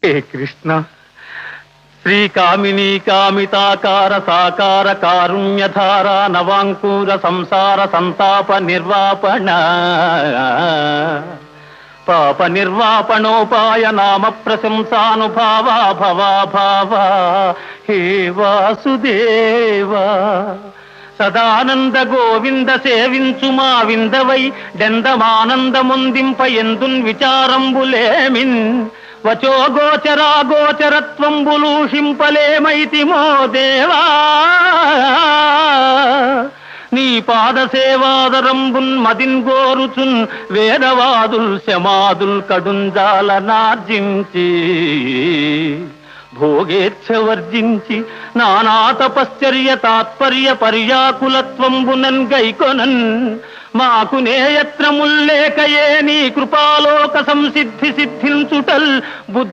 హే కృష్ణ, శ్రీకామినీ కామితాకార సాకార కారుణ్యధార నవాంకూర సంసార సంతాప నిర్వాపణ పాప నిర్వాపణోపాయ నామ ప్రశంసానుభావ భవాభావ హే వాసుదేవ సదానంద గోవింద సేవించు మా విందవై డెందమానందముందింప ఎందున్ విచారంబులేమిన్ వచో గోచరా గోచరత్వంబులూషింపలేమైతిమో దేవా నీ పాద సేవాదరంబున్ మదిన్ గోరుచున్ వేదవాదుల్ శమాదుల్ కడుంజాల నార్జించి భోగేచ్ఛ వర్జించి నానా తపశ్చర్య తాత్పర్య పర్యాకులత్వంబునన్ గైకొనన్ మాకు నేయత్రముల్లేకయే నీ కృపాలోక సంసిద్ధి సిద్ధించుటల్ బుద్ధి